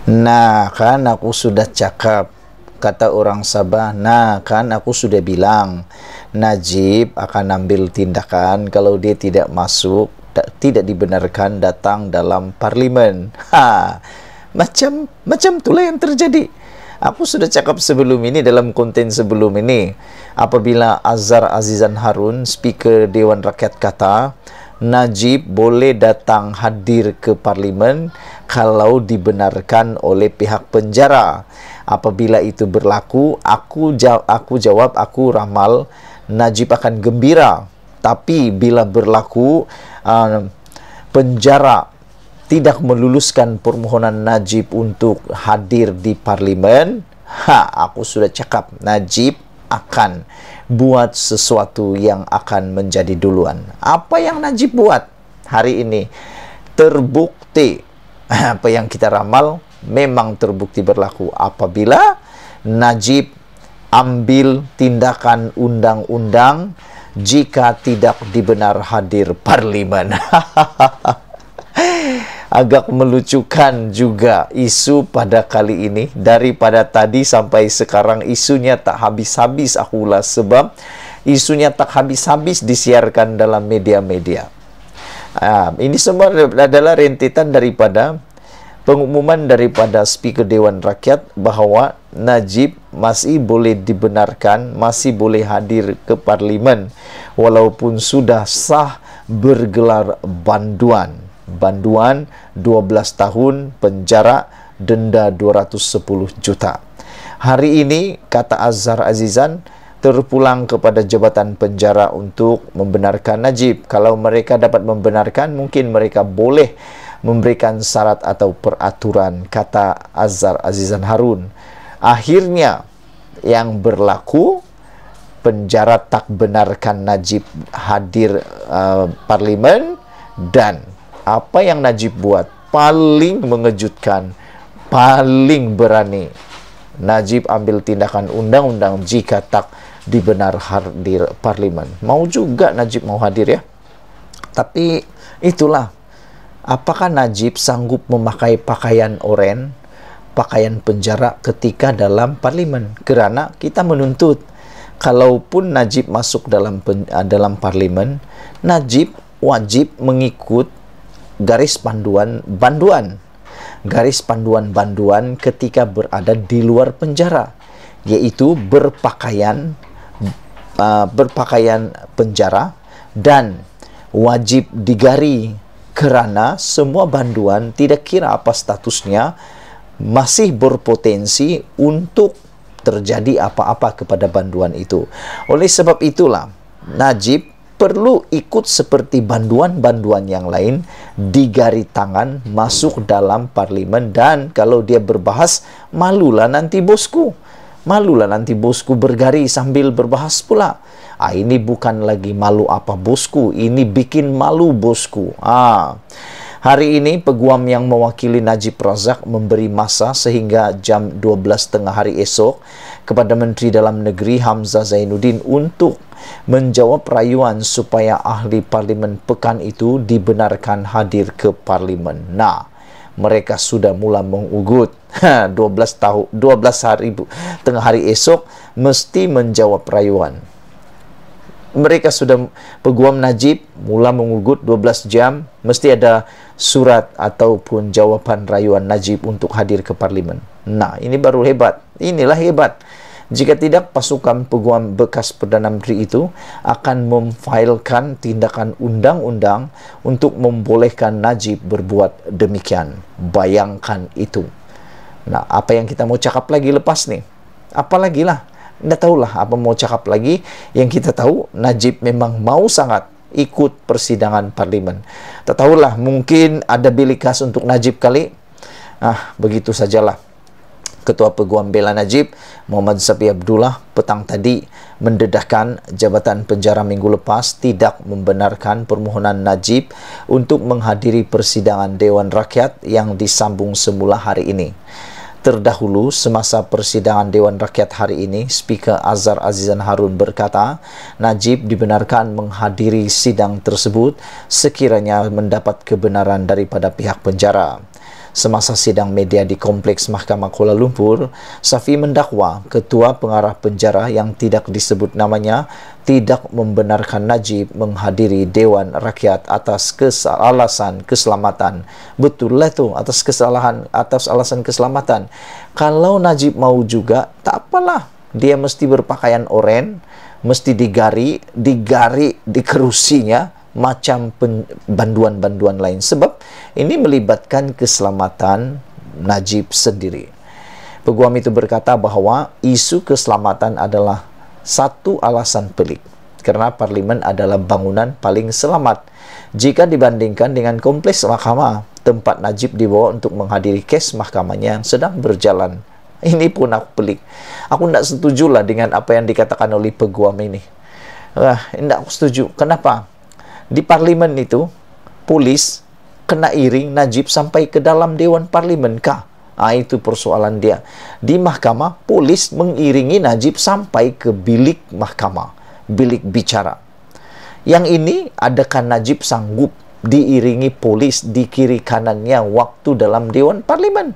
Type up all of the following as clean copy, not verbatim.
Nah, kan aku sudah cakap, kata orang Sabah. Nah, kan aku sudah bilang, Najib akan ambil tindakan kalau dia tidak masuk, tidak dibenarkan datang dalam parlimen. Macam itulah yang terjadi. Aku sudah cakap sebelum ini, dalam konten sebelum ini, apabila Azhar Azizan Harun, Speaker Dewan Rakyat, kata Najib boleh datang hadir ke parlimen kalau dibenarkan oleh pihak penjara. Apabila itu berlaku, aku jawab, aku ramal, Najib akan gembira. Tapi bila berlaku penjara tidak meluluskan permohonan Najib untuk hadir di parlimen, aku sudah cakap, Najib akan buat sesuatu yang akan menjadi duluan. Apa yang Najib buat hari ini terbukti. Apa yang kita ramal memang terbukti berlaku apabila Najib ambil tindakan undang-undang jika tidak dibenar hadir parlimen. Agak melucukan juga isu pada kali ini. Daripada tadi sampai sekarang isunya tak habis-habis aku ulas, sebab isunya tak habis-habis disiarkan dalam media-media. Ini semua adalah rentetan daripada pengumuman daripada Speaker Dewan Rakyat bahawa Najib masih boleh dibenarkan, masih boleh hadir ke parlimen walaupun sudah sah bergelar banduan 12 tahun penjara, denda 210 juta. Hari ini, kata Azhar Azizan, terpulang kepada jabatan penjara untuk membenarkan Najib. Kalau mereka dapat membenarkan, mungkin mereka boleh memberikan syarat atau peraturan, kata Azhar Azizan Harun. Akhirnya yang berlaku, penjara tak benarkan Najib hadir parlimen, dan apa yang Najib buat paling mengejutkan, paling berani. Najib ambil tindakan undang-undang jika tak dibenar hadir parlimen. Mau juga Najib mau hadir ya. Tapi itulah, apakah Najib sanggup memakai pakaian oranye, pakaian penjara ketika dalam parlimen? Kerana kita menuntut, kalaupun Najib masuk dalam parlimen, Najib wajib mengikut garis panduan garis panduan ketika berada di luar penjara, yaitu berpakaian penjara dan wajib digari, kerana semua banduan, tidak kira apa statusnya, masih berpotensi untuk terjadi apa-apa kepada banduan itu. Oleh sebab itulah Najib perlu ikut seperti banduan-banduan yang lain, digari tangan, masuk dalam parlimen. Dan kalau dia berbahas, malulah nanti bosku bergari sambil berbahas pula. Ini bukan lagi malu apa bosku, ini bikin malu bosku. Hari ini peguam yang mewakili Najib Razak memberi masa sehingga jam 12 tengah hari esok kepada Menteri Dalam Negeri Hamzah Zainuddin untuk menjawab rayuan supaya ahli parlimen pekan itu dibenarkan hadir ke parlimen. Nah, mereka sudah mula mengugut 12 hari tengah hari esok mesti menjawab rayuan. Mereka sudah, peguam Najib mula mengugut 12 jam, mesti ada surat ataupun jawapan rayuan Najib untuk hadir ke parlimen. Nah, ini baru hebat. Inilah hebat. Jika tidak, pasukan peguam bekas Perdana Menteri itu akan memfailkan tindakan undang-undang untuk membolehkan Najib berbuat demikian. Bayangkan itu. Nah, apa yang kita mau cakap lagi lepas nih? Apalagi lah. Tidak tahulah apa mau cakap lagi. Yang kita tahu, Najib memang mau sangat ikut persidangan parlimen. Tak tahulah, mungkin ada bilik khas untuk Najib kali. Begitu sajalah. Ketua Peguam Bela Najib, Muhammad Safi Abdullah, petang tadi mendedahkan jabatan penjara minggu lepas tidak membenarkan permohonan Najib untuk menghadiri persidangan Dewan Rakyat yang disambung semula hari ini. Terdahulu, semasa persidangan Dewan Rakyat hari ini, Speaker Azhar Azizan Harun berkata, Najib dibenarkan menghadiri sidang tersebut sekiranya mendapat kebenaran daripada pihak penjara. Semasa sidang media di Kompleks Mahkamah Kuala Lumpur, Safi mendakwa ketua pengarah penjara yang tidak disebut namanya tidak membenarkan Najib menghadiri Dewan Rakyat atas alasan keselamatan. Betul lah tu, atas alasan keselamatan. Kalau Najib mau juga, tak apalah. Dia mesti berpakaian oranye, mesti digari di kerusinya macam banduan-banduan lain. Sebab ini melibatkan keselamatan Najib sendiri. Peguam itu berkata bahawa isu keselamatan adalah satu alasan pelik, karena parlimen adalah bangunan paling selamat jika dibandingkan dengan kompleks mahkamah tempat Najib dibawa untuk menghadiri kes mahkamahnya yang sedang berjalan. Ini pun aku pelik. Aku tidak setujulah dengan apa yang dikatakan oleh peguam ini. Tidak aku setuju. Kenapa? Di parlimen itu, polis kena iring Najib sampai ke dalam Dewan Parlimen kah? Itu persoalan dia. Di mahkamah, polis mengiringi Najib sampai ke bilik mahkamah, bilik bicara. Yang ini, adakah Najib sanggup diiringi polis di kiri kanannya waktu dalam Dewan Parlimen?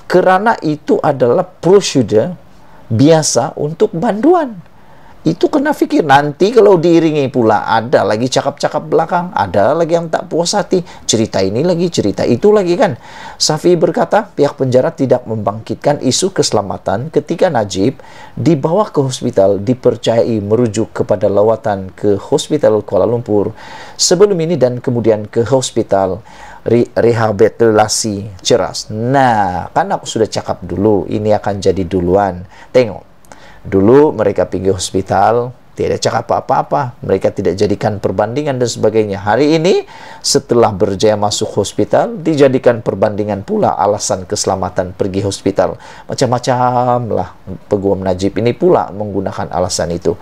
Kerana itu adalah prosedur biasa untuk banduan. Itu kena fikir, nanti kalau diiringi pula ada lagi cakap-cakap belakang, ada lagi yang tak puas hati, cerita ini lagi, cerita itu lagi kan. Safi berkata pihak penjara tidak membangkitkan isu keselamatan ketika Najib dibawa ke hospital dipercayai merujuk kepada lawatan ke Hospital Kuala Lumpur sebelum ini dan kemudian ke Hospital Rehabilitasi Ceras. Nah, kan aku sudah cakap dulu, ini akan jadi duluan. Tengok. Dulu mereka pergi hospital, tidak cakap apa-apa, mereka tidak jadikan perbandingan dan sebagainya. Hari ini, setelah berjaya masuk hospital, dijadikan perbandingan pula alasan keselamatan pergi hospital. Macam-macam lah peguam Najib ini pula menggunakan alasan itu.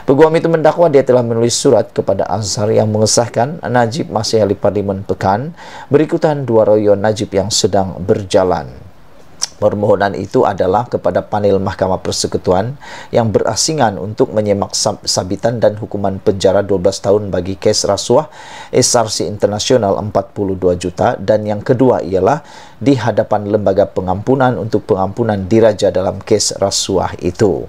Peguam itu mendakwa dia telah menulis surat kepada Azhar yang mengesahkan Najib masih ahli Parlimen Pekan, berikutan 2 royon Najib yang sedang berjalan. Permohonan itu adalah kepada panel Mahkamah Persekutuan yang berasingan untuk menyemak sabitan dan hukuman penjara 12 tahun bagi kes rasuah SRC Internasional 42 juta, dan yang kedua ialah di hadapan Lembaga Pengampunan untuk pengampunan diraja dalam kes rasuah itu.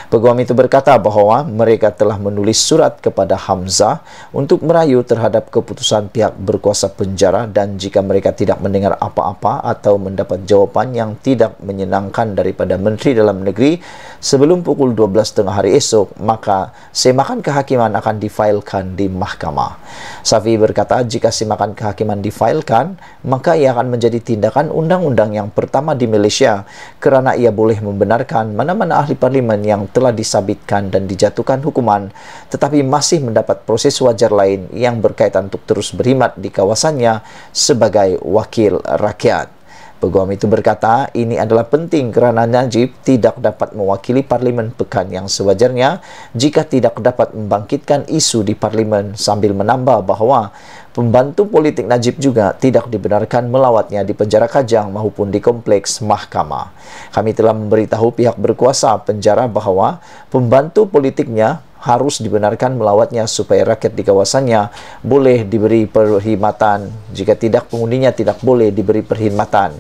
Peguam itu berkata bahawa mereka telah menulis surat kepada Hamzah untuk merayu terhadap keputusan pihak berkuasa penjara, dan jika mereka tidak mendengar apa-apa atau mendapat jawapan yang tidak menyenangkan daripada Menteri Dalam Negeri sebelum pukul 12 tengah hari esok, maka semakan kehakiman akan difailkan di mahkamah. Safi berkata jika semakan kehakiman difailkan, maka ia akan menjadi tindakan undang-undang yang pertama di Malaysia, kerana ia boleh membenarkan mana-mana ahli parlimen yang telah disabitkan dan dijatuhkan hukuman tetapi masih mendapat proses wajar lain yang berkaitan untuk terus berkhidmat di kawasannya sebagai wakil rakyat. Peguam itu berkata ini adalah penting kerana Najib tidak dapat mewakili Parlimen Pekan yang sewajarnya jika tidak dapat membangkitkan isu di Parlimen, sambil menambah bahawa pembantu politik Najib juga tidak dibenarkan melawatnya di penjara Kajang maupun di kompleks mahkamah. Kami telah memberitahu pihak berkuasa penjara bahawa pembantu politiknya harus dibenarkan melawatnya supaya rakyat di kawasannya boleh diberi perkhidmatan. Jika tidak, pengundinya tidak boleh diberi perkhidmatan.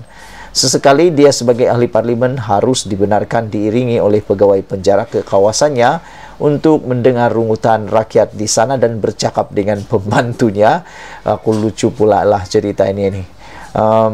Sesekali dia sebagai ahli parlimen harus dibenarkan diiringi oleh pegawai penjara ke kawasannya untuk mendengar rungutan rakyat di sana dan bercakap dengan pembantunya. Aku lucu pula lah cerita ini.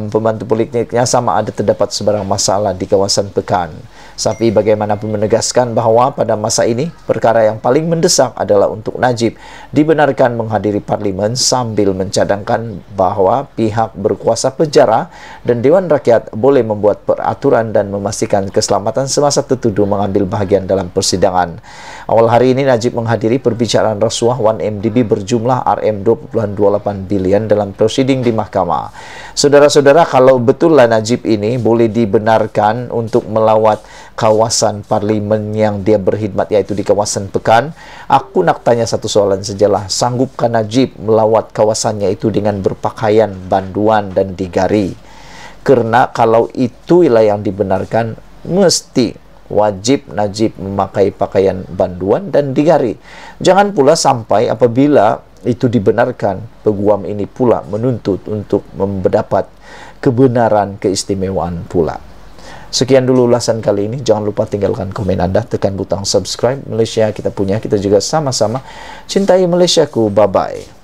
Pembantu politiknya sama ada terdapat sebarang masalah di kawasan Pekan. Safi bagaimanapun menegaskan bahawa pada masa ini perkara yang paling mendesak adalah untuk Najib dibenarkan menghadiri parlimen, sambil mencadangkan bahawa pihak berkuasa penjara dan Dewan Rakyat boleh membuat peraturan dan memastikan keselamatan semasa tertuduh mengambil bahagian dalam persidangan. Awal hari ini Najib menghadiri perbicaraan rasuah 1MDB berjumlah RM2.28 bilion dalam prosiding di mahkamah. Saudara-saudara, kalau betullah Najib ini boleh dibenarkan untuk melawat kawasan parlimen yang dia berkhidmat, iaitu di kawasan Pekan, aku nak tanya satu soalan sajalah. Sanggupkah Najib melawat kawasannya itu dengan berpakaian banduan dan digari? Kerana kalau itulah yang dibenarkan, mesti wajib Najib memakai pakaian banduan dan digari. Jangan pula sampai apabila itu dibenarkan, peguam ini pula menuntut untuk mendapat kebenaran, keistimewaan pula. Sekian dulu ulasan kali ini. Jangan lupa tinggalkan komen Anda, tekan butang subscribe. Malaysia kita punya, kita juga sama-sama cintai Malaysiaku. Bye-bye.